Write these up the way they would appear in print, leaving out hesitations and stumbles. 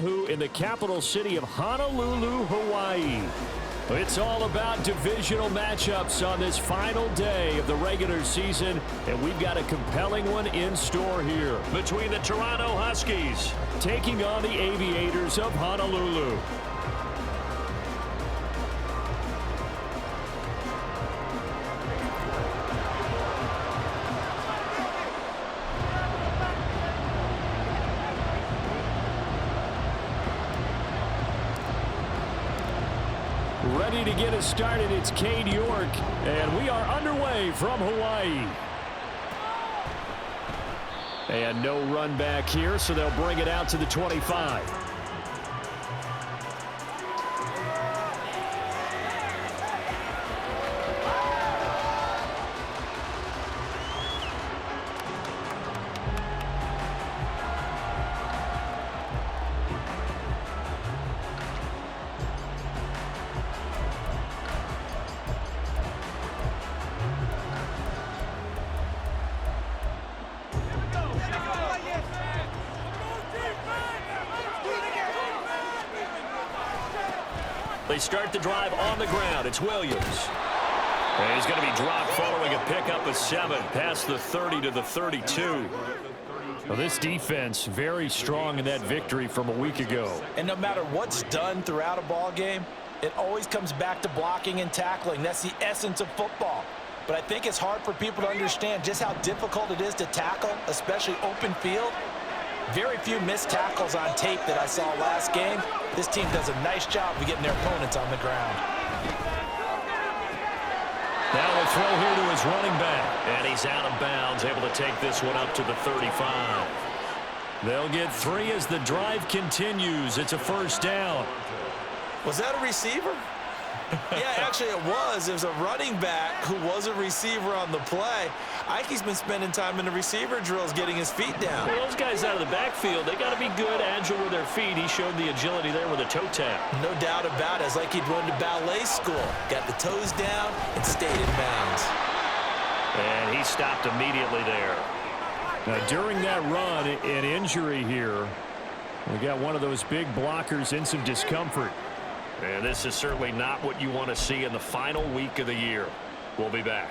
Chkahoe in the capital city of Honolulu, Hawaii. It's all about divisional matchups on this final day of the regular season, and we've got a compelling one in store here between the Toronto Huskies taking on the Aviators of Honolulu. Ready to get us started, it's Cade York, and we are underway from Hawaii. And no run back here, so they'll bring it out to the 25. They start the drive on the ground. It's Williams. And he's going to be dropped following a pickup of 7 past the 30 to the 32. Well, this defense very strong in that victory from a week ago. And no matter what's done throughout a ball game, it always comes back to blocking and tackling. That's the essence of football. But I think it's hard for people to understand just how difficult it is to tackle, especially open field. Very few missed tackles on tape that I saw last game. This team does a nice job of getting their opponents on the ground. Now a throw here to his running back. And he's out of bounds, able to take this one up to the 35. They'll get 3 as the drive continues. It's a first down. Was that a receiver? Yeah, actually it was. It was a running back who was a receiver on the play. Ike's been spending time in the receiver drills getting his feet down. Well, those guys out of the backfield, they got to be good, agile with their feet. He showed the agility there with a toe tap. No doubt about it. It's like he'd run to ballet school. Got the toes down and stayed in bounds. And he stopped immediately there. Now, during that run, an injury here. We got one of those big blockers in some discomfort. And this is certainly not what you want to see in the final week of the year. We'll be back.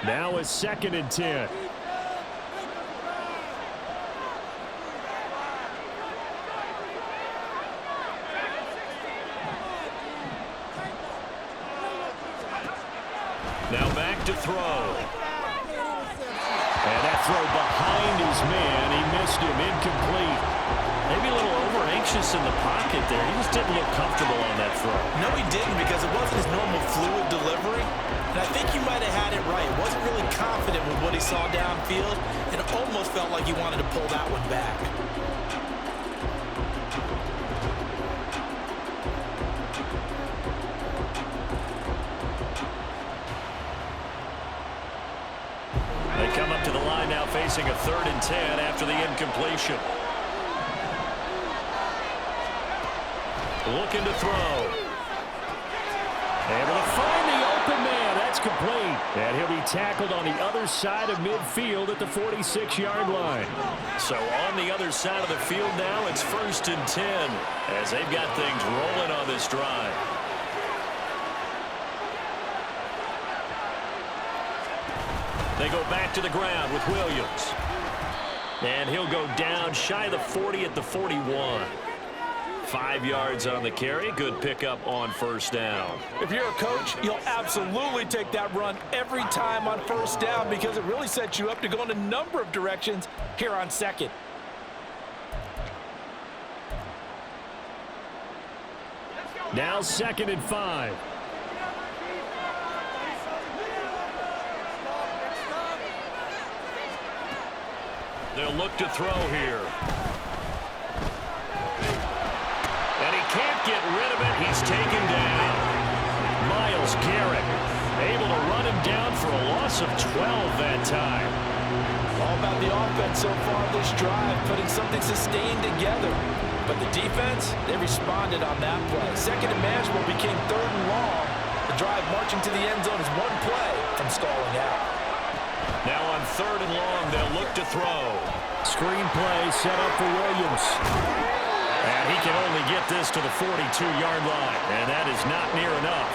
Now it's 2nd and 10. Now back to throw. And that throw behind his man. He missed him. Incomplete. Maybe a little over-anxious in the pocket there. He just didn't look comfortable on that throw. No, he didn't, because it wasn't his normal fluid delivery. And I think he might have had it right. Wasn't really confident with what he saw downfield. It almost felt like he wanted to pull that one back. They come up to the line now facing a 3rd and 10 after the incompletion. Looking to throw. Able to find the open man. That's complete. And he'll be tackled on the other side of midfield at the 46-yard line. So on the other side of the field now, it's 1st and 10 as they've got things rolling on this drive. They go back to the ground with Williams. And he'll go down shy of the 40 at the 41. 5 yards on the carry. Good pickup on first down. If you're a coach, you'll absolutely take that run every time on first down, because it really sets you up to go in a number of directions here on 2nd. Now 2nd and 5. They'll look to throw here. And he can't get rid of it. He's taken down. Myles Garrett able to run him down for a loss of 12 that time. All about the offense so far this drive, putting something sustained together. But the defense, they responded on that play. 2nd and manageable became 3rd and long. The drive marching to the end zone is one play from stalling out. Now on 3rd and long, they'll look to throw. Screen play set up for Williams. And he can only get this to the 42-yard line, and that is not near enough.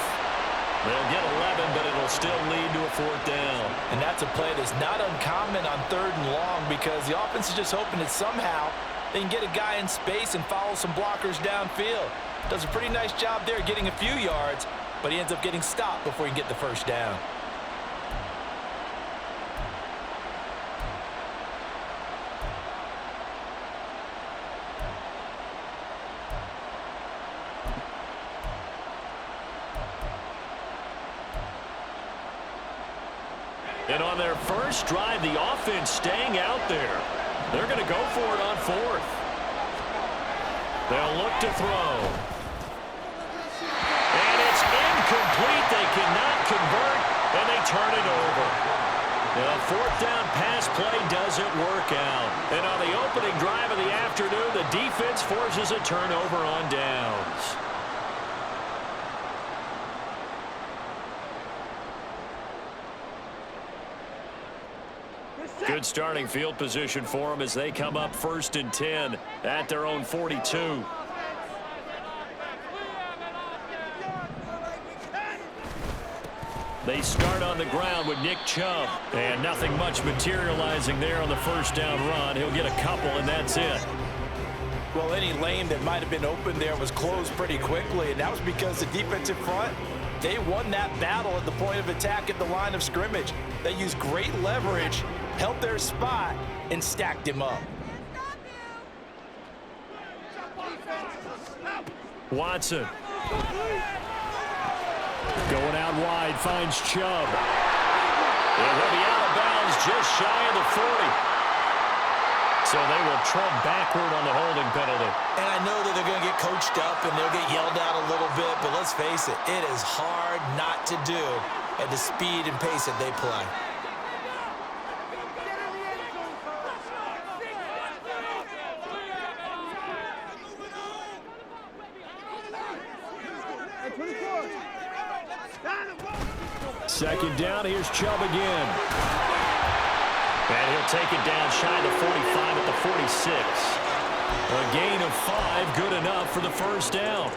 They'll get 11, but it'll still lead to a 4th down. And that's a play that's not uncommon on 3rd and long because the offense is just hoping that somehow they can get a guy in space and follow some blockers downfield. Does a pretty nice job there getting a few yards, but he ends up getting stopped before he can get the 1st down. And on their first drive, the offense staying out there. They're going to go for it on 4th. They'll look to throw. And it's incomplete. They cannot convert, and they turn it over. And a 4th down pass play doesn't work out. And on the opening drive of the afternoon, the defense forces a turnover on downs. Good starting field position for them as they come up 1st and 10 at their own 42. They start on the ground with Nick Chubb. And nothing much materializing there on the 1st down run. He'll get a couple, and that's it. Well, any lane that might have been open there was closed pretty quickly, and that was because the defensive front, they won that battle at the point of attack at the line of scrimmage. They used great leverage, held their spot, and stacked him up. Watson. Going out wide, finds Chubb. And he'll be out of bounds just shy of the 40. So they will trump backward on the holding penalty. And I know that they're going to get coached up and they'll get yelled at a little bit, but let's face it, it is hard not to do at the speed and pace that they play. Second down, here's Chubb again. And he'll take it down shy of the 45 at the 46. A gain of 5, good enough for the 1st down.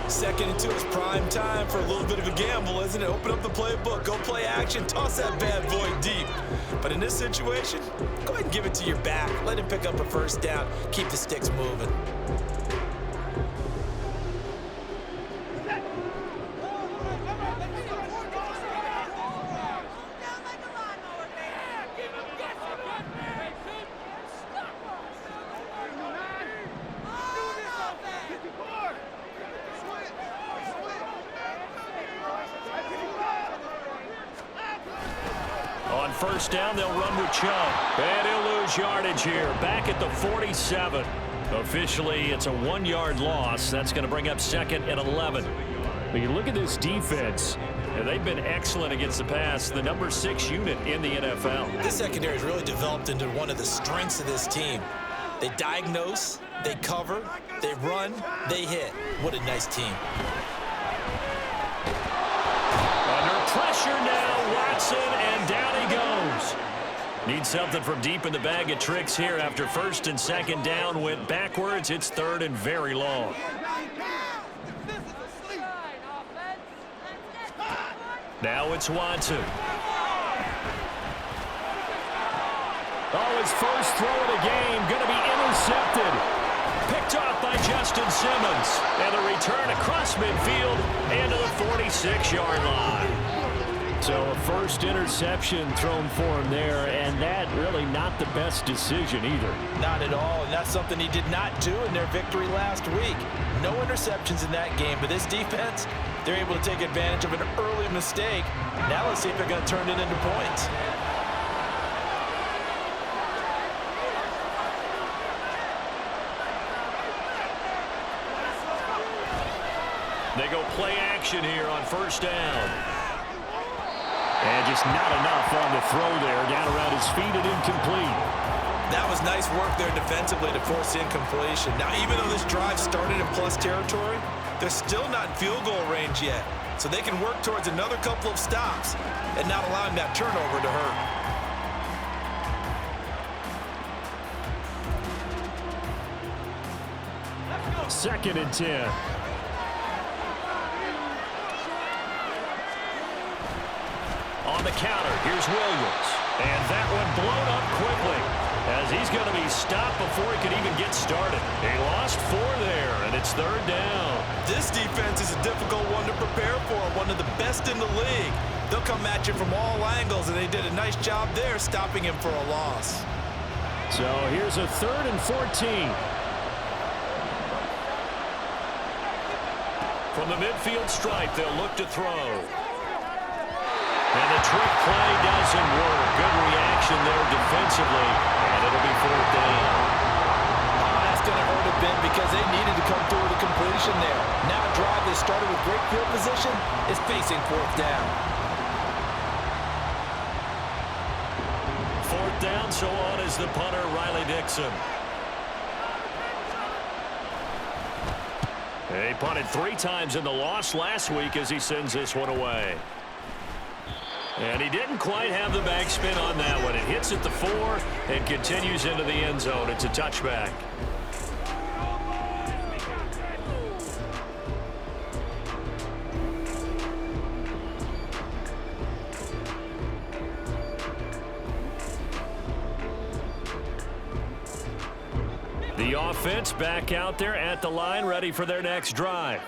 2nd and 2 is prime time for a little bit of a gamble, isn't it? Open up the playbook, go play action, toss that bad boy deep. But in this situation, go ahead and give it to your back. Let him pick up a 1st down. Keep the sticks moving. On 1st down, they'll run with Chubb. And he'll lose yardage here, back at the 47. Officially, it's a 1-yard loss. That's going to bring up 2nd and 11. When you look at this defense, they've been excellent against the pass, the number 6 unit in the NFL. This secondary has really developed into one of the strengths of this team. They diagnose, they cover, they run, they hit. What a nice team. Under pressure now, Watson, and down he goes. Need something from deep in the bag of tricks here after 1st and 2nd down went backwards. It's 3rd and very long. Now it's Watson. Oh, his first throw of the game going to be intercepted. Picked off by Justin Simmons. And a return across midfield and to the 46-yard line. So a first interception thrown for him there, and that really not the best decision either. Not at all, and that's something he did not do in their victory last week. No interceptions in that game, but this defense, they're able to take advantage of an early mistake. Now let's see if they're going to turn it into points. They go play action here on 1st down. And just not enough on the throw there. Down around his feet and incomplete. That was nice work there defensively to force incompletion. Now, even though this drive started in plus territory, they're still not in field goal range yet. So they can work towards another couple of stops and not allowing that turnover to hurt. 2nd and 10. On the counter, here's Williams. And that one blown up quickly, as he's going to be stopped before he could even get started. He lost 4 there, and it's 3rd down. This defense is a difficult one to prepare for, one of the best in the league. They'll come at you from all angles, and they did a nice job there stopping him for a loss. So here's a 3rd and 14. From the midfield stripe, they'll look to throw. And the trick play doesn't work. Good reaction there defensively, and it'll be 4th down. That's going to hurt a bit because they needed to come through with a completion there. Now a drive that started with great field position is facing 4th down. 4th down, so on is the punter, Riley Dixon. He punted 3 times in the loss last week as he sends this one away. And he didn't quite have the backspin on that one. It hits at the 4 and continues into the end zone. It's a touchback. The offense back out there at the line, ready for their next drive.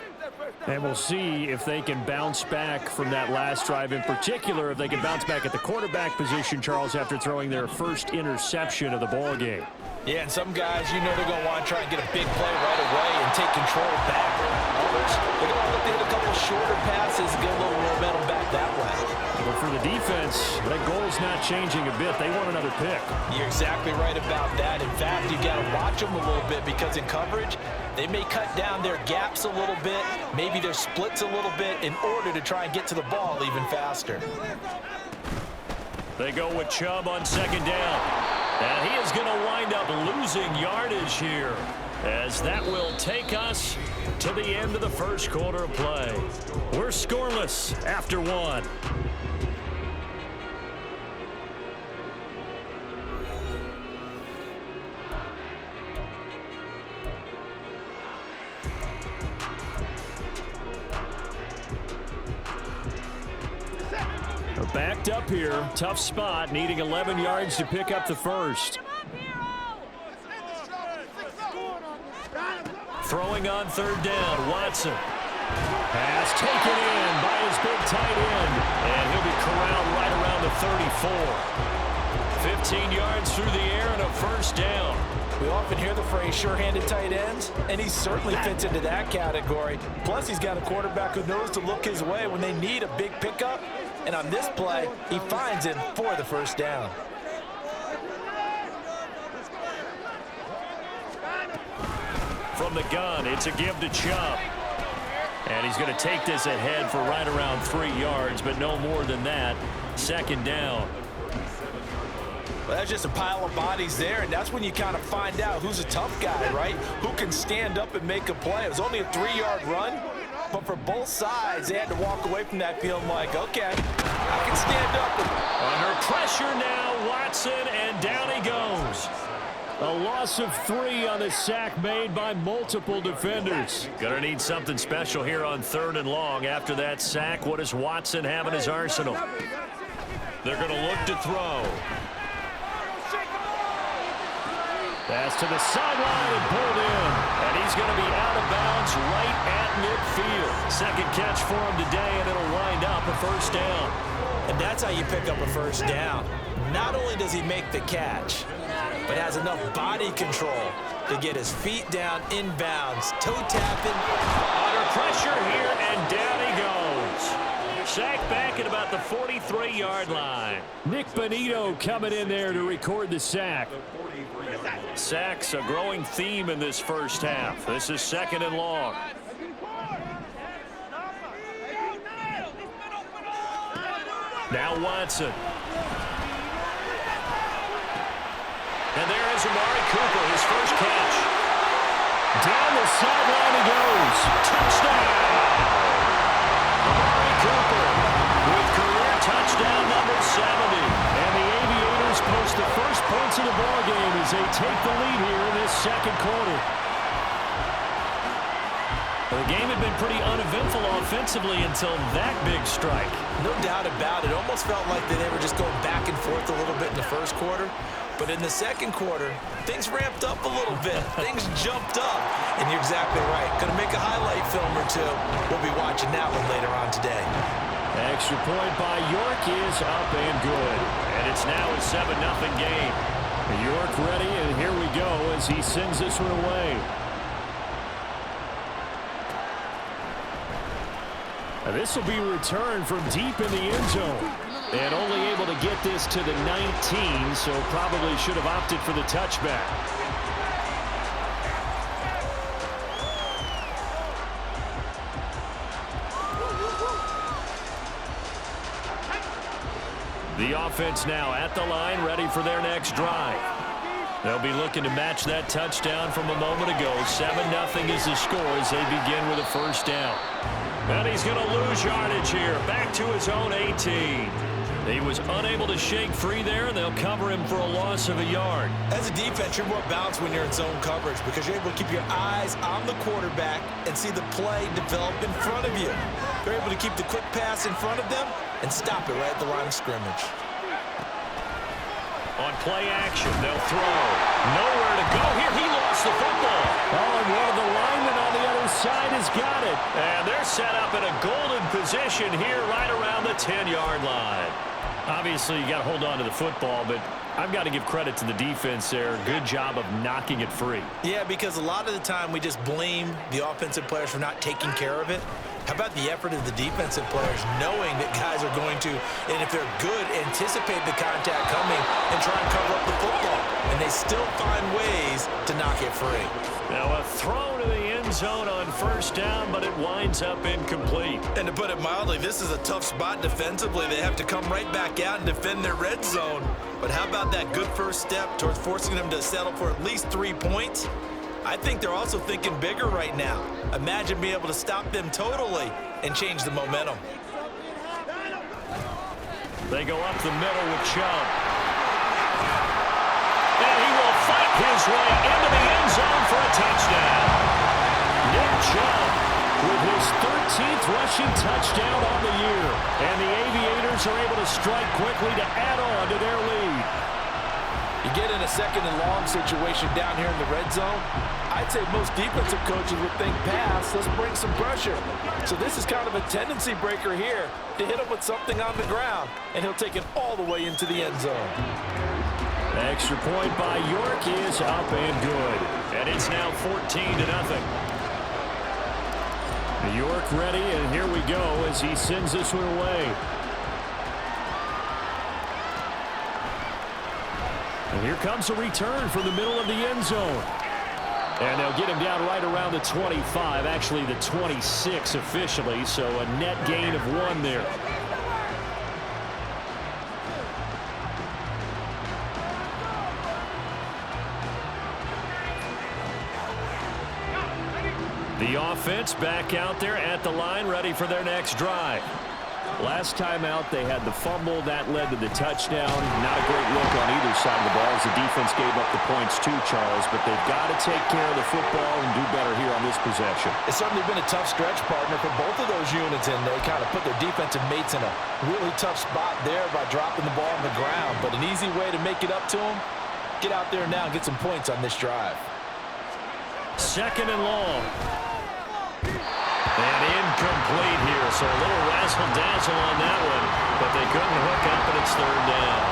And we'll see if they can bounce back from that last drive, in particular if they can bounce back at the quarterback position, Charles, after throwing their first interception of the ball game. Yeah, and some guys, you know they're going to want to try and get a big play right away and take control back. Others, they're going to look to hit a couple shorter passes and get a little momentum back that way. But for the defense, that goal's not changing a bit. They want another pick. You're exactly right about that. In fact, you got to watch them a little bit because in coverage, they may cut down their gaps a little bit, maybe their splits a little bit in order to try and get to the ball even faster. They go with Chubb on 2nd down. And he is going to wind up losing yardage here, as that will take us to the end of the first quarter of play. We're scoreless after 1. Backed up here, tough spot, needing 11 yards to pick up the first. Throwing on 3rd down, Watson. Pass taken in by his big tight end, and he'll be corralled right around the 34. 15 yards through the air and a 1st down. We often hear the phrase sure-handed tight ends, and he certainly fits into that category. Plus, he's got a quarterback who knows to look his way when they need a big pickup. And on this play, he finds him for the 1st down. From the gun, it's a give to Chubb. And he's going to take this ahead for right around 3 yards, but no more than that. 2nd down. Well, that's just a pile of bodies there, and that's when you kind of find out who's a tough guy, right? Who can stand up and make a play. It was only a 3-yard run. But for both sides, they had to walk away from that feeling like, okay, I can stand up. Under pressure now, Watson, and down he goes. A loss of 3 on the sack made by multiple defenders. Gonna need something special here on 3rd and long. After that sack, what does Watson have in his arsenal? They're gonna look to throw. Pass to the sideline and pulled in. And he's going to be out of bounds right at midfield. 2nd catch for him today, and it'll wind up a 1st down. And that's how you pick up a 1st down. Not only does he make the catch, but has enough body control to get his feet down inbounds, toe tapping. Under pressure here, and down he goes. Sacked back at about the 43-yard line. Nick Bonito coming in there to record the sack. Sacks a growing theme in this first half. This is 2nd and long. Now Watson. And there is Amari Cooper, his first catch. Down the sideline he goes. Touchdown! Amari Cooper with career touchdown number 70. And the Aviators post the first points of the ballgame as they take the lead here in this 2nd quarter. The game had been pretty uneventful offensively until that big strike. No doubt about it. Almost felt like they were just going back and forth a little bit in the first quarter. But in the second quarter, things ramped up a little bit. Things jumped up. And you're exactly right. Going to make a highlight film or two. We'll be watching that one later on today. Extra point by York is up and good. And it's now a 7-0 game. York ready, and here we go as he sends this one away. This will be returned from deep in the end zone. And only able to get this to the 19, so probably should have opted for the touchback. The offense now at the line, ready for their next drive. They'll be looking to match that touchdown from a moment ago. 7-0 is the score as they begin with a first down. And he's going to lose yardage here. Back to his own 18. He was unable to shake free there, and they'll cover him for a loss of a yard. As a defense, you're more balanced when you're in zone coverage because you're able to keep your eyes on the quarterback and see the play develop in front of you. You're able to keep the quick pass in front of them and stop it right at the line of scrimmage. On play action, they'll throw. Nowhere to go here. He lost the football. Oh, and one of the linemen on the other side has got it. And they're set up in a golden position here right around the 10-yard line. Obviously, you got to hold on to the football, but I've got to give credit to the defense there. Good job of knocking it free. Yeah, because a lot of the time we just blame the offensive players for not taking care of it. How about the effort of the defensive players knowing that guys are going to, and if they're good, anticipate the contact coming and try and cover up the football. And they still find ways to knock it free. Now a throw to the end zone on first down, but it winds up incomplete. And to put it mildly, this is a tough spot defensively. They have to come right back out and defend their red zone. But how about that good first step towards forcing them to settle for at least 3 points? I think they're also thinking bigger right now. Imagine being able to stop them totally and change the momentum. They go up the middle with Chubb. And he will fight his way into the end zone for a touchdown. Nick Chubb with his 13th rushing touchdown on the year. And the Aviators are able to strike quickly to add on to their lead. You get in a second and long situation down here in the red zone, I'd say most defensive coaches would think pass, let's bring some pressure. So this is kind of a tendency breaker here to hit him with something on the ground, and he'll take it all the way into the end zone. Extra point by York is up and good. And it's now 14-0. York ready, and here we go as he sends this one away. And here comes a return from the middle of the end zone. And they'll get him down right around the 25, actually the 26 officially, so a net gain of 1 there. The offense back out there at the line, ready for their next drive. Last time out, they had the fumble. That led to the touchdown. Not a great look on either side of the ball as the defense gave up the points too, Charles. But they've got to take care of the football and do better here on this possession. It's certainly been a tough stretch, partner, for both of those units, and they kind of put their defensive mates in a really tough spot there by dropping the ball on the ground. But an easy way to make it up to them, get out there now and get some points on this drive. Second and long. And incomplete here, so a little razzle-dazzle on that one, but they couldn't hook up, and it's third down.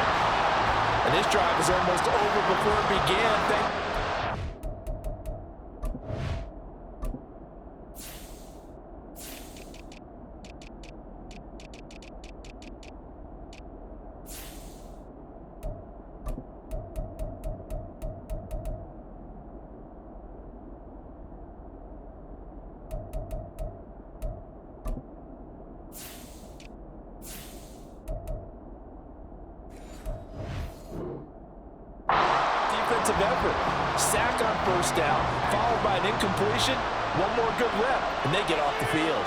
And this drive is almost over before it began. Effort. Sack on first down, followed by an incompletion. One more good rep, and they get off the field.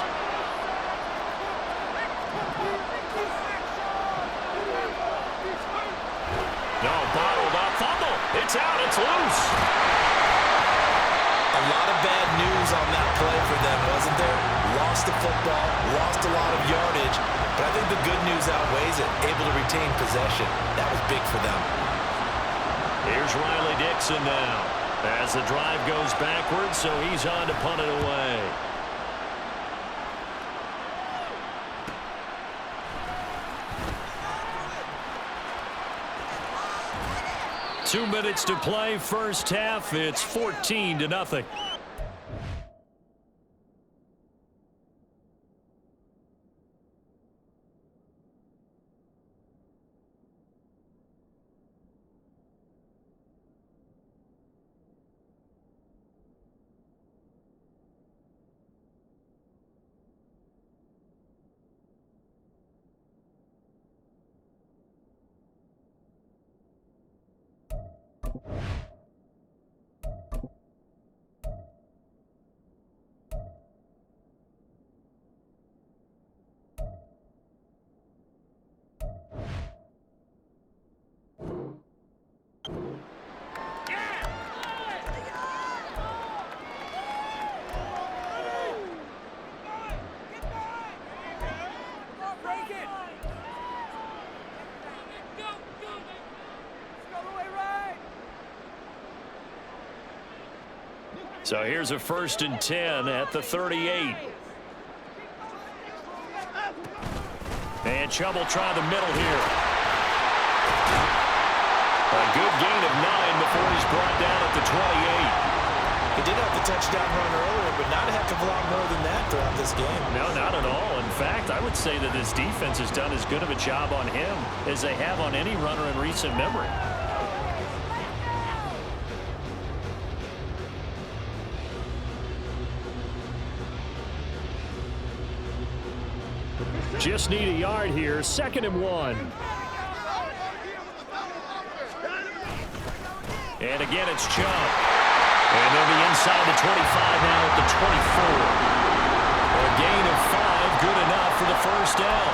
No, bottled up, fumble. It's out, it's loose. A lot of bad news on that play for them, wasn't there? Lost the football, lost a lot of yardage, but I think the good news outweighs it. Able to retain possession. That was big for them. Here's Riley Dixon now as the drive goes backwards, so he's on to punt it away. Two minutes to play, first half. It's 14-0. So here's a 1st and 10 at the 38. And Chubb will try the middle here. A good gain of 9 before he's brought down at the 28. He did have the touchdown run earlier, but not a heck of a lot more than that throughout this game. No, not at all. In fact, I would say that this defense has done as good of a job on him as they have on any runner in recent memory. Just need a yard here. 2nd and 1. And again, it's Chubb. And they'll be inside the 25 now at the 24. A gain of 5, good enough for the first down.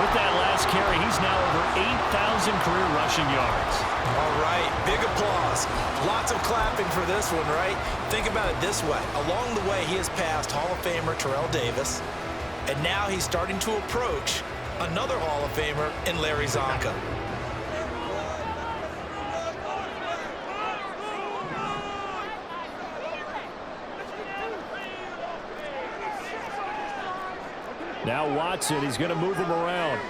With that last carry, he's now over 8,000 career rushing yards. All right, big applause. Lots of clapping for this one, right? Think about it this way. Along the way, he has passed Hall of Famer Terrell Davis. And now he's starting to approach another Hall of Famer in Larry Zonka. Now Watson, he's going to move him around.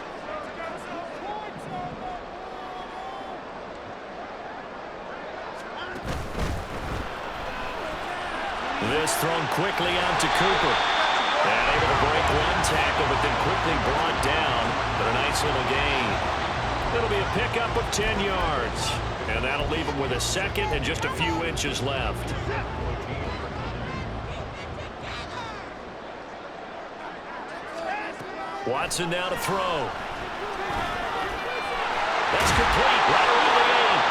This thrown quickly out to Cooper. And able to break one tackle, but then quickly brought down. But a nice little gain. It'll be a pickup of 10 yards. And that'll leave him with a 2nd and just a few inches left. Watson now to throw. That's complete. Right around the 8.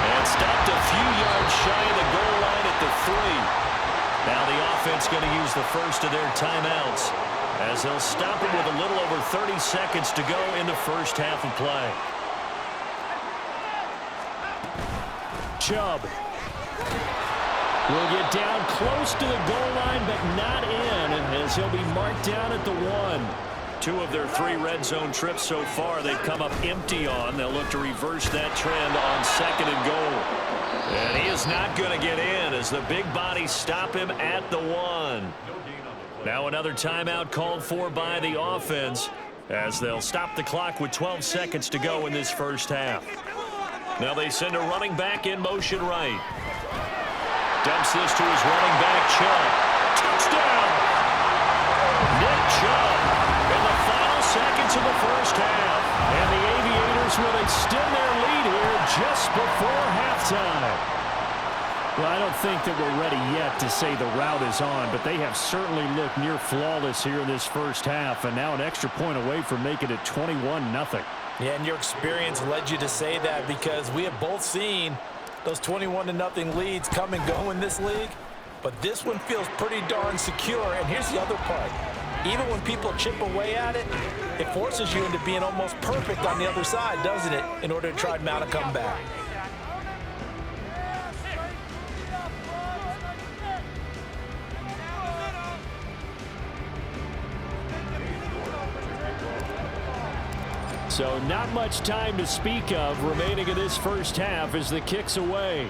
And stopped a few yards shy of the goal line at the 3. Now the offense going to use the first of their timeouts as they'll stop him with a little over 30 seconds to go in the first half of play. Chubb will get down close to the goal line, but not in, as he'll be marked down at the 1. 2 of their 3 red zone trips so far they've come up empty on. They'll look to reverse that trend on 2nd and goal. And he is not going to get in as the big bodies stop him at the 1. Now another timeout called for by the offense as they'll stop the clock with 12 seconds to go in this first half. Now they send a running back in motion right. Dumps this to his running back, Chubb. Touchdown! Nick Chubb in the final seconds of the first half. And the Aviators will extend their lead here just before halftime. Well, I don't think that we're ready yet to say the route is on, but they have certainly looked near flawless here in this first half, and now an extra point away from making it 21-0. Yeah, and your experience led you to say that because we have both seen those 21-0 leads come and go in this league, but this one feels pretty darn secure. And here's the other part. Even when people chip away at it, it forces you into being almost perfect on the other side, doesn't it, in order to try and mount a comeback. So not much time to speak of remaining in this first half as the kick's away.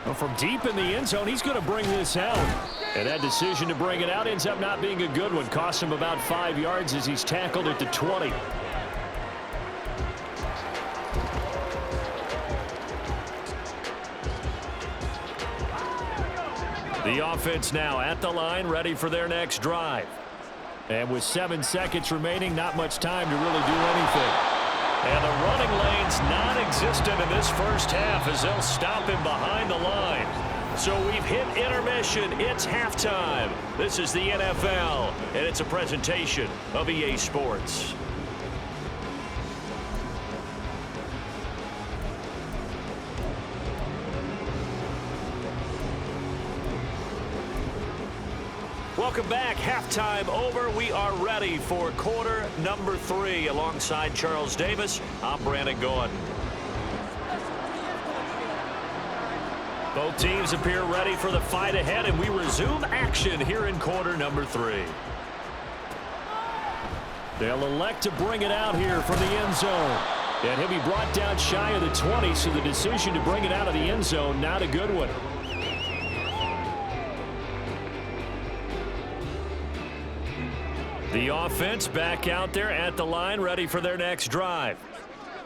Well, from deep in the end zone, he's going to bring this out. And that decision to bring it out ends up not being a good one. Costs him about 5 yards as he's tackled at the 20. The offense now at the line, ready for their next drive. And with 7 seconds remaining, not much time to really do anything. And the running lane's non-existent in this first half as they'll stop him behind the line. So we've hit intermission. It's halftime. This is the NFL, and it's a presentation of EA Sports. Welcome back. Halftime over. We are ready for quarter number 3. Alongside Charles Davis, I'm Brandon Gordon. Both teams appear ready for the fight ahead, and we resume action here in quarter number 3. They'll elect to bring it out here from the end zone. And he'll be brought down shy of the 20, so the decision to bring it out of the end zone, not a good one. The offense back out there at the line, ready for their next drive.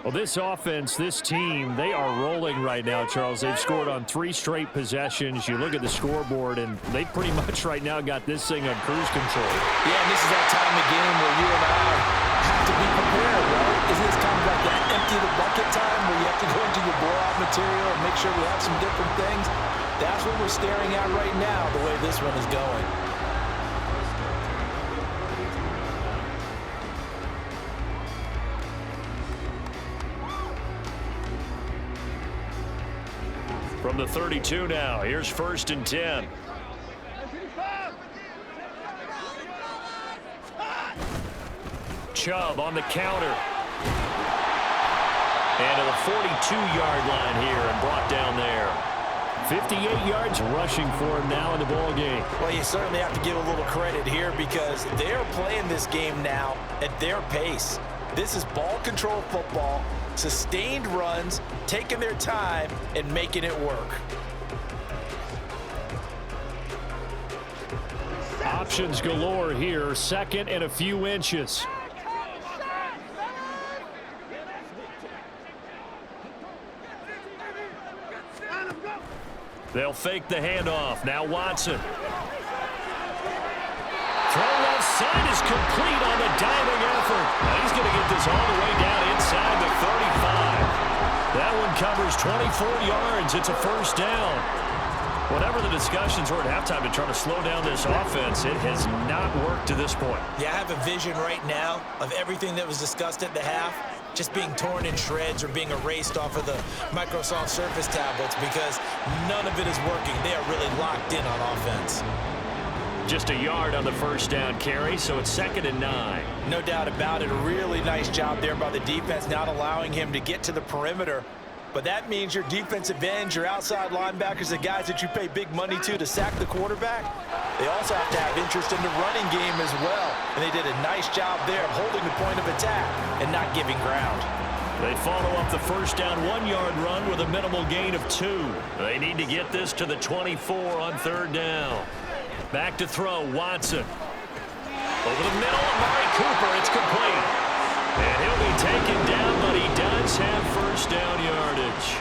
Well, this offense, this team, they are rolling right now, Charles. They've scored on 3 straight possessions. You look at the scoreboard, and they pretty much right now got this thing on cruise control. Yeah, and this is that time of game where you and I have to be prepared, right? Isn't this kind of like that empty the bucket time where you have to go into your blowout material and make sure we have some different things? That's what we're staring at right now, the way this one is going. From the 32 now, here's 1st and 10. Chubb on the counter. And to the 42-yard line here and brought down there. 58 yards rushing for him now in the ball game. Well, you certainly have to give a little credit here because they're playing this game now at their pace. This is ball control football. Sustained runs, taking their time, and making it work. Options galore here. 2nd and a few inches. They'll fake the handoff. Now Watson. Throw left side is complete on the diving effort. Now he's going to get this all the way down inside the 35. That one covers 24 yards. It's a 1st down. Whatever the discussions were at halftime to try to slow down this offense, it has not worked to this point. Yeah, I have a vision right now of everything that was discussed at the half just being torn in shreds or being erased off of the Microsoft Surface tablets because none of it is working. They are really locked in on offense. Just a yard on the 1st down carry, so it's 2nd and 9. No doubt about it. A really nice job there by the defense, not allowing him to get to the perimeter. But that means your defensive ends, your outside linebackers, the guys that you pay big money to sack the quarterback, they also have to have interest in the running game as well. And they did a nice job there of holding the point of attack and not giving ground. They follow up the 1st down 1-yard run with a minimal gain of 2. They need to get this to the 24 on 3rd down. Back to throw, Watson. Over the middle, Amari Cooper, it's complete. And he'll be taken down, but he does have 1st down yardage.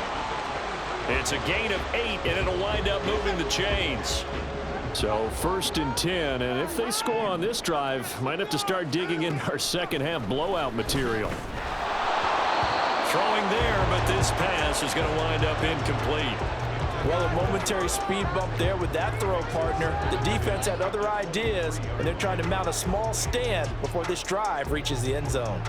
It's a gain of 8, and it'll wind up moving the chains. So 1st and 10, and if they score on this drive, might have to start digging in our 2nd half blowout material. Throwing there, but this pass is going to wind up incomplete. Well, a momentary speed bump there with that throw, partner. The defense had other ideas, and they're trying to mount a small stand before this drive reaches the end zone.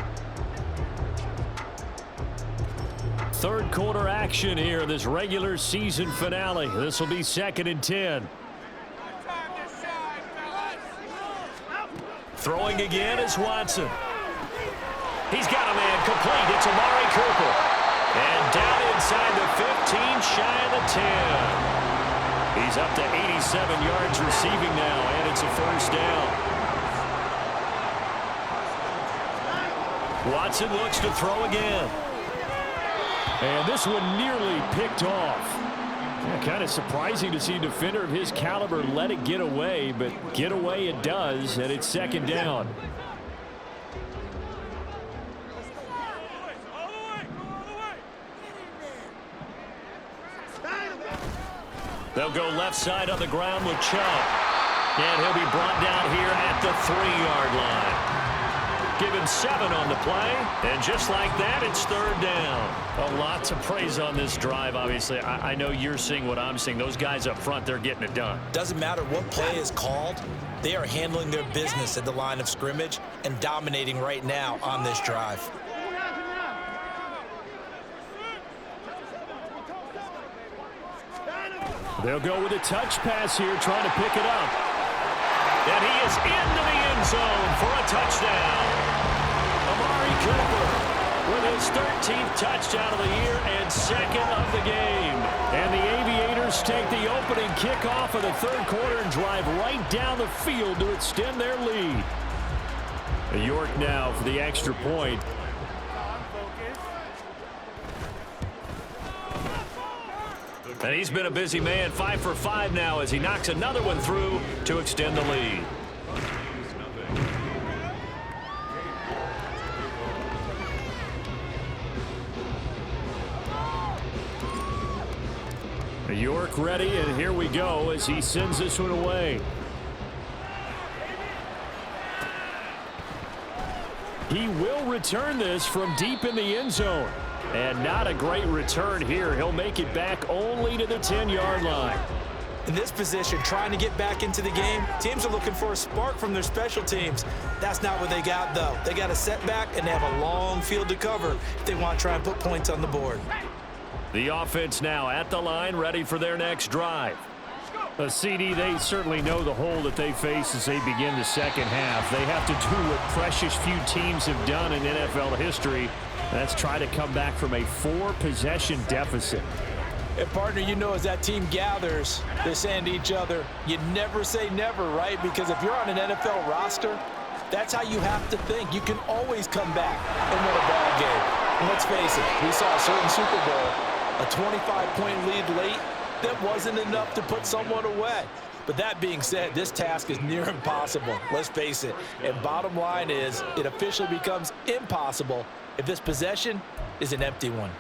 3rd quarter action here, this regular season finale. This will be 2nd and 10. Throwing again is Watson. He's got a man complete. It's Amari Cooper. And down inside the 15, shy of the 10. He's up to 87 yards receiving now, and it's a 1st down. Watson looks to throw again. And this one nearly picked off. Yeah, kind of surprising to see a defender of his caliber let it get away, but get away it does, and it's second down. They'll go left side on the ground with Chubb. And he'll be brought down here at the 3-yard line. Give him 7 on the play, and just like that, it's third down. A lot to praise on this drive, obviously. I know you're seeing what I'm seeing. Those guys up front, they're getting it done. Doesn't matter what play is called. They are handling their business at the line of scrimmage and dominating right now on this drive. They'll go with a touch pass here, trying to pick it up. And he is into the end zone for a touchdown. Amari Cooper with his 13th touchdown of the year and second of the game. And the Aviators take the opening kickoff of the third quarter and drive right down the field to extend their lead. York now for the extra point. And he's been a busy man, 5 for 5 now as he knocks another one through to extend the lead. York ready, and here we go as he sends this one away. He will return this from deep in the end zone. And not a great return here. He'll make it back only to the 10-yard line. In this position, trying to get back into the game, teams are looking for a spark from their special teams. That's not what they got, though. They got a setback, and they have a long field to cover if they want to try and put points on the board. The offense now at the line, ready for their next drive. A CD, they certainly know the hole that they face as they begin the second half. They have to do what precious few teams have done in NFL history. That's try to come back from a 4-possession deficit. And, partner, you know, as that team gathers, they're saying to each other, you never say never, right? Because if you're on an NFL roster, that's how you have to think. You can always come back and win a ball game. And let's face it, we saw a certain Super Bowl, a 25-point lead late, that wasn't enough to put someone away. But that being said, this task is near impossible. Let's face it. And bottom line is, it officially becomes impossible if this possession is an empty one.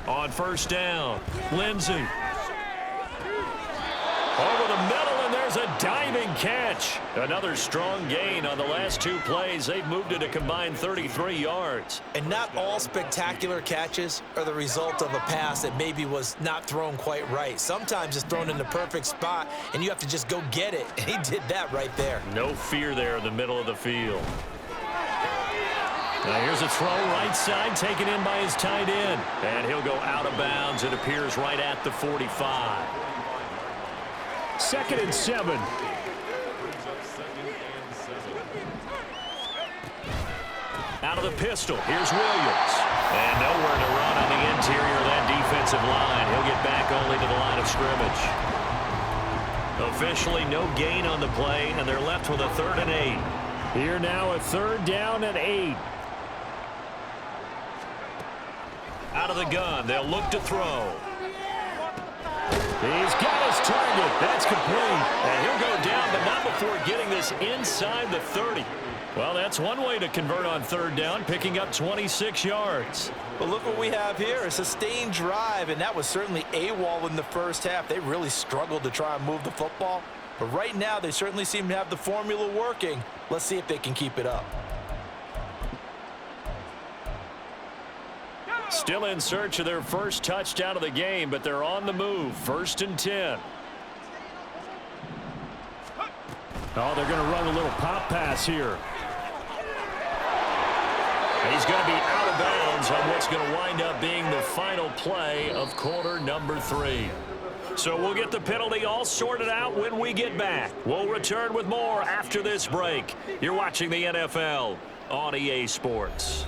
On first down, Lindsey. Over the middle, and there's a diving catch. Another strong gain on the last 2 plays. They've moved it a combined 33 yards. And not all spectacular catches are the result of a pass that maybe was not thrown quite right. Sometimes it's thrown in the perfect spot, and you have to just go get it. And he did that right there. No fear there in the middle of the field. Now here's a throw right side, taken in by his tight end. And he'll go out of bounds. It appears right at the 45. 2nd and 7. Out of the pistol, here's Williams. And nowhere to run on the interior of that defensive line. He'll get back only to the line of scrimmage. Officially no gain on the play, and they're left with a 3rd and 8. Here now a 3rd down and 8. Out of the gun, they'll look to throw. He's got his target. That's complete. And he'll go down, but not before getting this inside the 30. Well, that's one way to convert on 3rd down, picking up 26 yards. But look what we have here, a sustained drive, and that was certainly AWOL in the first half. They really struggled to try and move the football. But right now, they certainly seem to have the formula working. Let's see if they can keep it up. Still in search of their first touchdown of the game, but they're on the move. 1st and 10. Oh, they're going to run a little pop pass here. He's going to be out of bounds on what's going to wind up being the final play of quarter number 3. So we'll get the penalty all sorted out when we get back. We'll return with more after this break. You're watching the NFL on EA Sports.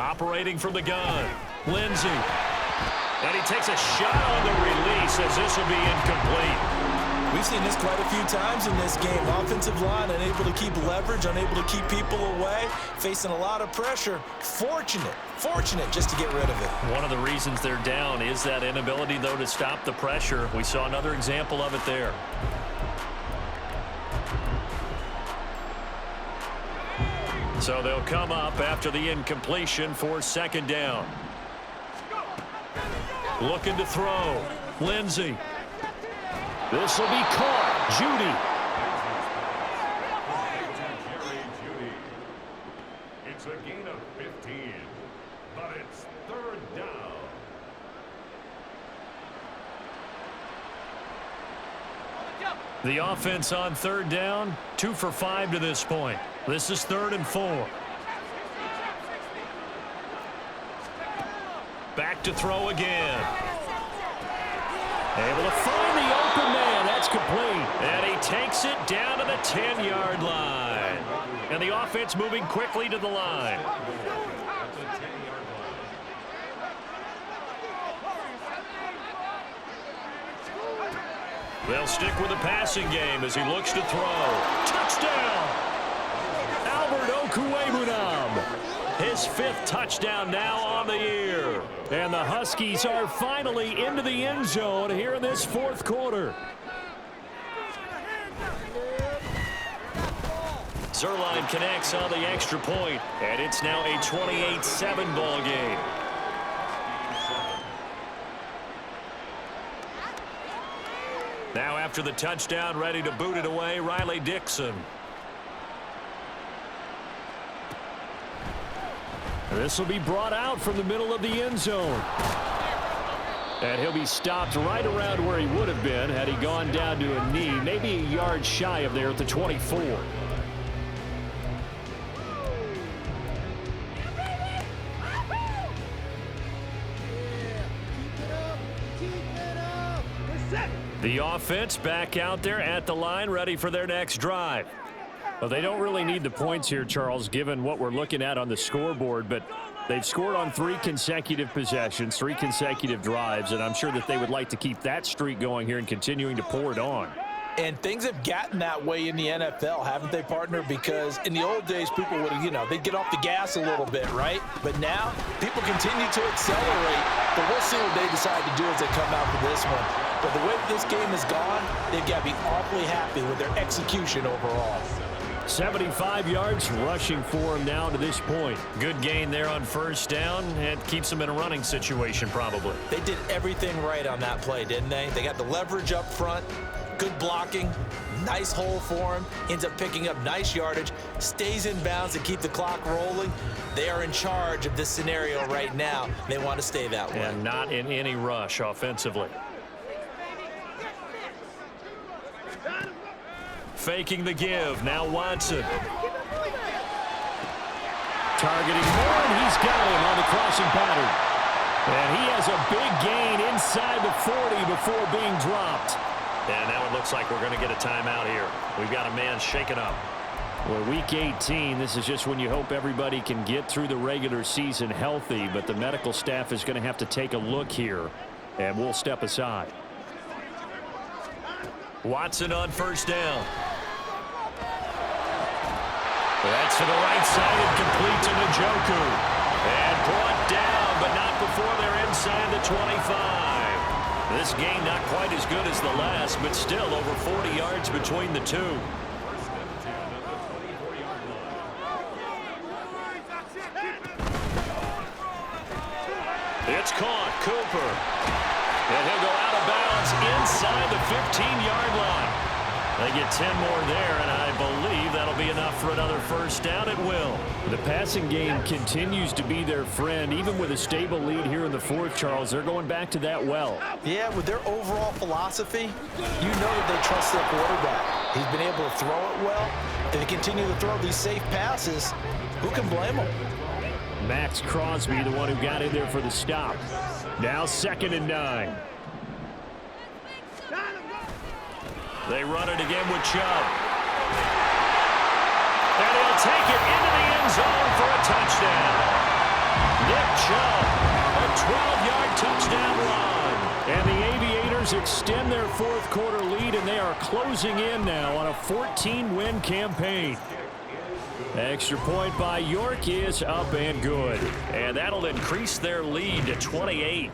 Operating from the gun. Lindsey. And he takes a shot on the release as this will be incomplete. We've seen this quite a few times in this game. Offensive line unable to keep leverage, unable to keep people away, facing a lot of pressure. Fortunate just to get rid of it. One of the reasons they're down is that inability, though, to stop the pressure. We saw another example of it there. So they'll come up after the incompletion for second down. Looking to throw. Lindsey. This will be caught. Judy. It's a gain of 15, but it's third down. The offense on third down, 2 for 5 to this point. This is 3rd and 4. Back to throw again. Able to find the open man. That's complete. And he takes it down to the 10-yard line. And the offense moving quickly to the line. They'll stick with the passing game as he looks to throw. Touchdown! Albert Okwuegbunam. His 5th touchdown now on the year. And the Huskies are finally into the end zone here in this 4th quarter. Zerline connects on the extra point, and it's now a 28-7 ball game. Now after the touchdown, ready to boot it away, Riley Dixon. This will be brought out from the middle of the end zone. And he'll be stopped right around where he would have been had he gone down to a knee, maybe a yard shy of there at the 24. The offense back out there at the line, ready for their next drive. Well, they don't really need the points here, Charles, given what we're looking at on the scoreboard, but they've scored on 3 consecutive possessions, 3 consecutive drives, and I'm sure that they would like to keep that streak going here and continuing to pour it on. And things have gotten that way in the NFL, haven't they, partner? Because in the old days, people would, they'd get off the gas a little bit, right? But now, people continue to accelerate, but we'll see what they decide to do as they come out for this one. But the way this game has gone, they've got to be awfully happy with their execution overall. 75 yards rushing for him now to this point. Good gain there on first down. It keeps him in a running situation probably. They did everything right on that play, didn't they? They got the leverage up front, good blocking, nice hole for him, ends up picking up nice yardage, stays in bounds to keep the clock rolling. They are in charge of this scenario right now. They want to stay that way. And not in any rush offensively. Faking the give. Now Watson. Targeting more, and he's got him on the crossing pattern. And he has a big gain inside the 40 before being dropped. And now it looks like we're going to get a timeout here. We've got a man shaken up. Well, week 18, this is just when you hope everybody can get through the regular season healthy, but the medical staff is going to have to take a look here, and we'll step aside. Watson on first down. That's to the right side and complete to Njoku. And brought down, but not before they're inside the 25. This game not quite as good as the last, but still over 40 yards between the two. It's caught. Cooper. And he'll go out of bounds inside the 15-yard line. They get 10 more there, and I believe that'll be enough for another first down. It will. The passing game continues to be their friend. Even with a stable lead here in the 4th, Charles, they're going back to that well. Yeah, with their overall philosophy, you know that they trust their quarterback. He's been able to throw it well. If they continue to throw these safe passes, who can blame them? Max Crosby, the one who got in there for the stop. Now 2nd and 9. They run it again with Chubb. And he'll take it into the end zone for a touchdown. Nick Chubb, a 12-yard touchdown run. And the Aviators extend their fourth quarter lead, and they are closing in now on a 14-win campaign. Extra point by York is up and good. And that'll increase their lead to 28.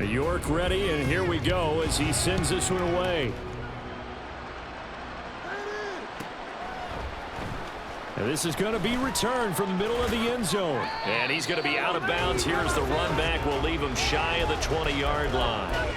York ready, and here we go as he sends this one away. And this is going to be returned from the middle of the end zone. And he's going to be out of bounds. Here's the run back. We'll leave him shy of the 20-yard line.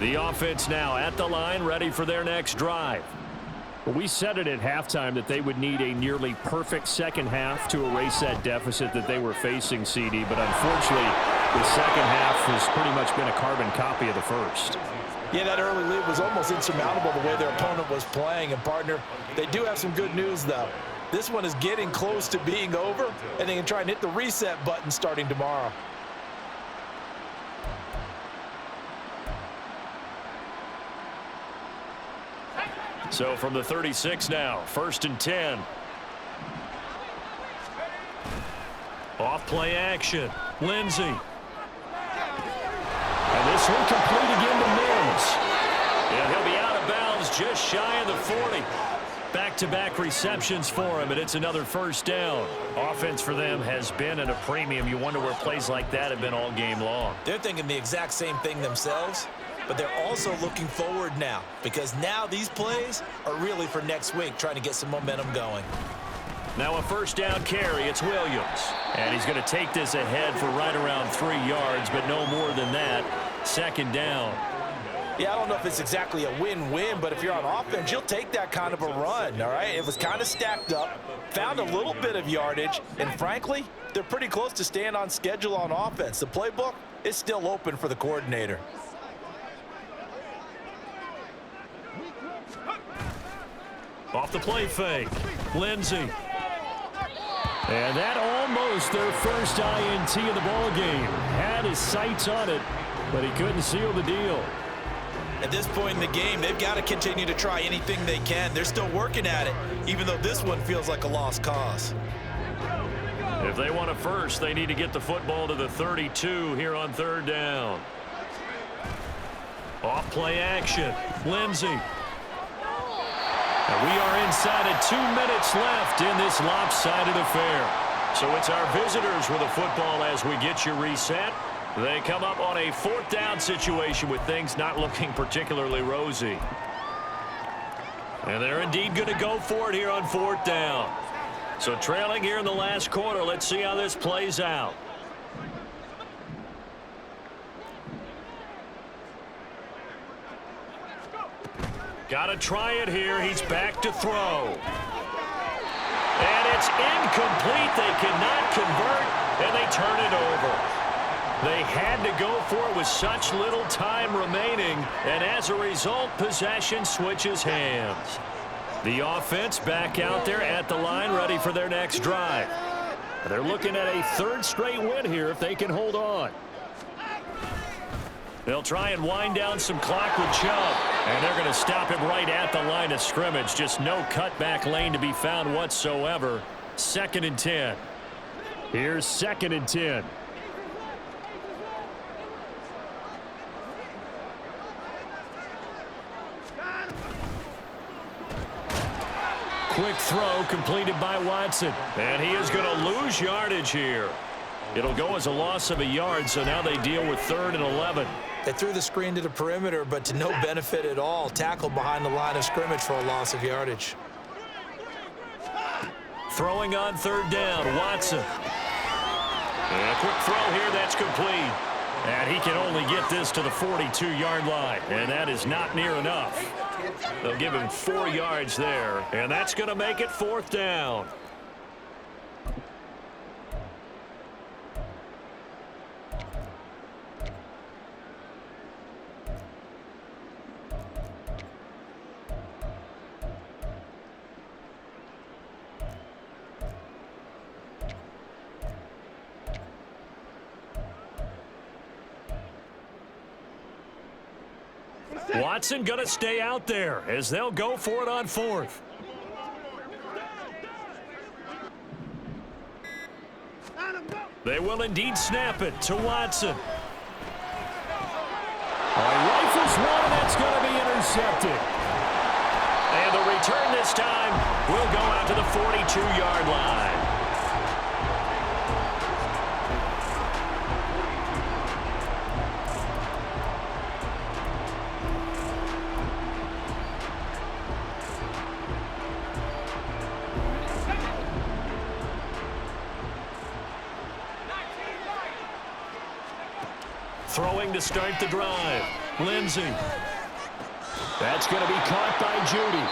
The offense now at the line, ready for their next drive. We said it at halftime that they would need a nearly perfect second half to erase that deficit that they were facing, CD, but unfortunately the second half has pretty much been a carbon copy of the first. Yeah, that early lead was almost insurmountable the way their opponent was playing. And, partner, they do have some good news, though. This one is getting close to being over, and they can try and hit the reset button starting tomorrow. So from the 36 now, 1st and 10. Off play action. Lindsey. And this one complete again to Mims. And he'll be out of bounds just shy of the 40. Back-to-back receptions for him, and it's another first down. Offense for them has been at a premium. You wonder where plays like that have been all game long. They're thinking the exact same thing themselves. But they're also looking forward now, because now these plays are really for next week, trying to get some momentum going. Now a first down carry. It's Williams. And he's going to take this ahead for right around 3 yards, but no more than that. Second down. Yeah, I don't know if it's exactly a win-win, but if you're on offense, you'll take that kind of a run, all right? It was kind of stacked up, found a little bit of yardage, and frankly, they're pretty close to staying on schedule on offense. The playbook is still open for the coordinator. Off the play fake. Lindsey. And that almost their first INT of the ball game. Had his sights on it, but he couldn't seal the deal. At this point in the game, they've got to continue to try anything they can. They're still working at it, even though this one feels like a lost cause. If they want a first, they need to get the football to the 32 here on 3rd down. Off play action. Lindsey. And we are inside of 2 minutes left in this lopsided affair. So it's our visitors with the football as we get you reset. They come up on a 4th down situation with things not looking particularly rosy. And they're indeed going to go for it here on 4th down. So trailing here in the last quarter, let's see how this plays out. Got to try it here. He's back to throw. And it's incomplete. They cannot convert, and they turn it over. They had to go for it with such little time remaining, and as a result, possession switches hands. The offense back out there at the line, ready for their next drive. They're looking at a 3rd straight win here if they can hold on. They'll try and wind down some clock with Chubb. And they're going to stop him right at the line of scrimmage. Just no cutback lane to be found whatsoever. 2nd and 10. Here's 2nd and 10. Quick throw completed by Watson. And he is going to lose yardage here. It'll go as a loss of a yard, so now they deal with 3rd and 11. They threw the screen to the perimeter, but to no benefit at all. Tackled behind the line of scrimmage for a loss of yardage. Throwing on 3rd down, Watson. And a quick throw here, that's complete. And he can only get this to the 42-yard line, and that is not near enough. They'll give him 4 yards there, and that's going to make it 4th down. Watson going to stay out there as they'll go for it on 4th. They will indeed snap it to Watson. Rifles one, and that's going to be intercepted. And the return this time will go out to the 42-yard line. Throwing to start the drive. Lindsey. That's going to be caught by Judy.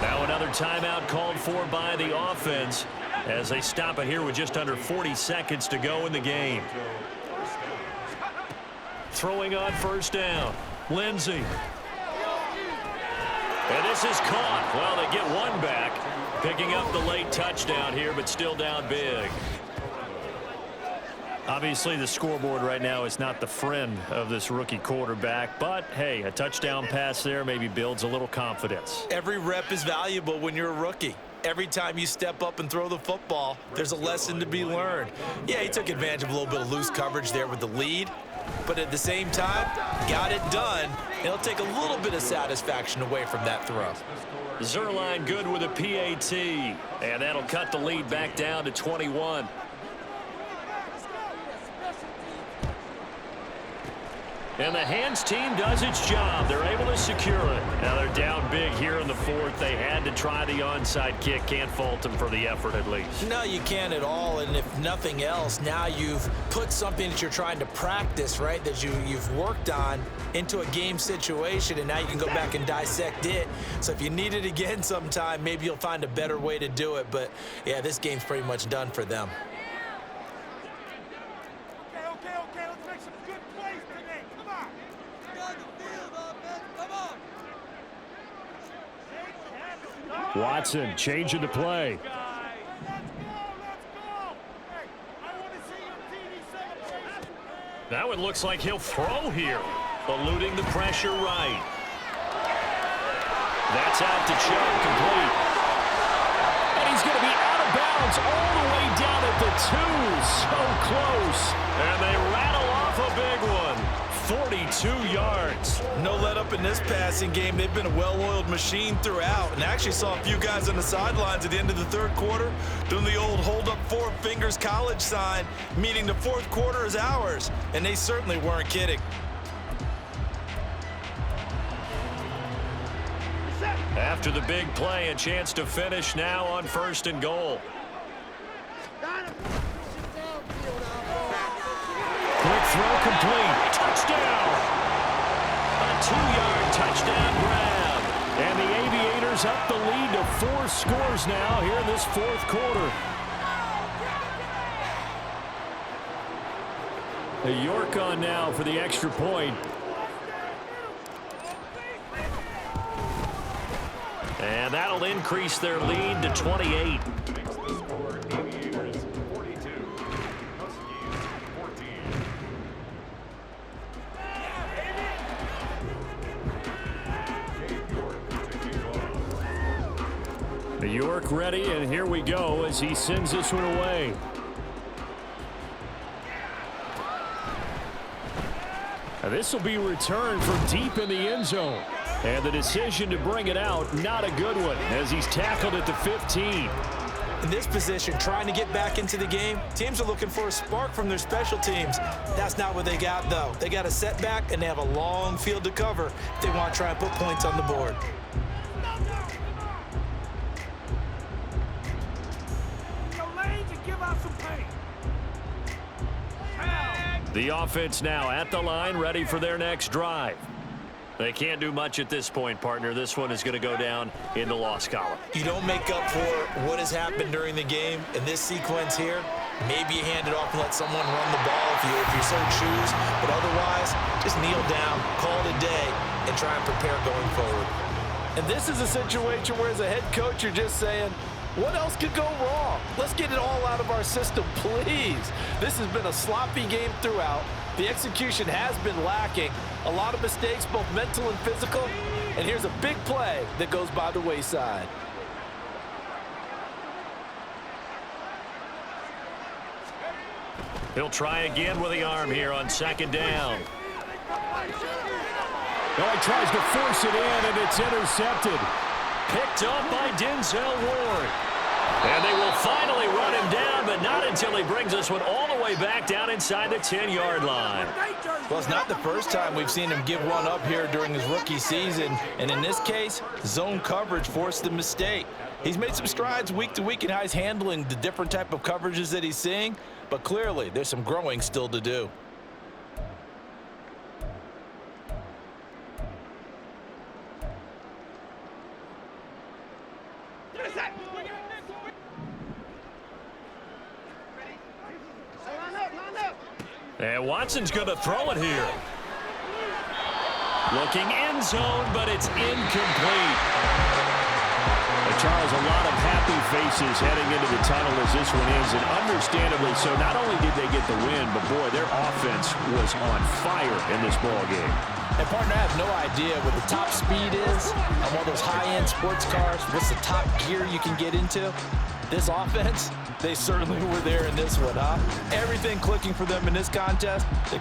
Now another timeout called for by the offense as they stop it here with just under 40 seconds to go in the game. Throwing on 1st down. Lindsey. And this is caught. Well, they get one back. Picking up the late touchdown here, but still down big. Obviously, the scoreboard right now is not the friend of this rookie quarterback, but hey, a touchdown pass there maybe builds a little confidence. Every rep is valuable when you're a rookie. Every time you step up and throw the football, there's a lesson to be learned. Yeah, he took advantage of a little bit of loose coverage there with the lead, but at the same time, got it done. It'll take a little bit of satisfaction away from that throw. Zerline good with a PAT, and that'll cut the lead back down to 21. And the hands team does its job. They're able to secure it. Now they're down big here in the 4th. They had to try the onside kick. Can't fault them for the effort at least. No, you can't at all. And if nothing else, now you've put something that you're trying to practice, right, that you've worked on into a game situation, and now you can go back and dissect it. So if you need it again sometime, maybe you'll find a better way to do it. But, yeah, this game's pretty much done for them. Watson changing the play. That one looks like he'll throw here. Eluding the pressure right. That's out to Chubb, complete. And he's going to be out of bounds all the way down at the 2. So close. And they rattle off a big one. 42 yards. No let up in this passing game. They've been a well-oiled machine throughout, and actually saw a few guys on the sidelines at the end of the 3rd quarter doing the old hold up 4 fingers college sign, meaning the 4th quarter is ours, and they certainly weren't kidding. After the big play, a chance to finish now on 1st and goal. Quick throw complete. Touchdown. A 2-yard touchdown grab. And the Aviators up the lead to 4 scores now here in this 4th quarter. The York on now for the extra point. And that'll increase their lead to 28. Aviators 42, Huskies 14. The York ready, and here we go as he sends this one away. This will be returned from deep in the end zone. And the decision to bring it out, not a good one, as he's tackled at the 15. In this position, trying to get back into the game, teams are looking for a spark from their special teams. That's not what they got, though. They got a setback, and they have a long field to cover if they want to try and put points on the board. The offense now at the line, ready for their next drive. They can't do much at this point, partner. This one is going to go down in the loss column. You don't make up for what has happened during the game in this sequence here. Maybe you hand it off and let someone run the ball if you so choose. But otherwise, just kneel down, call it a day, and try and prepare going forward. And this is a situation where as a head coach, you're just saying, what else could go wrong? Let's get it all out of our system, please. This has been a sloppy game throughout. The execution has been lacking. A lot of mistakes, both mental and physical. And here's a big play that goes by the wayside. He'll try again with the arm here on second down. Oh, he tries to force it in, and it's intercepted. Picked up by Denzel Ward. And they will finally run him down, but not until he brings this one all the way back down inside the 10-yard line. Well, it's not the first time we've seen him give one up here during his rookie season. And in this case, zone coverage forced the mistake. He's made some strides week to week in how he's handling the different type of coverages that he's seeing. But clearly, there's some growing still to do. And Watson's going to throw it here. Looking end zone, but it's incomplete. And Charles, a lot of happy faces heading into the tunnel as this one ends, and understandably so. Not only did they get the win, but boy, their offense was on fire in this ball game. And partner, I have no idea what the top speed is on one of those high-end sports cars. What's the top gear you can get into? This offense, they certainly were there in this one, huh? Everything clicking for them in this contest. They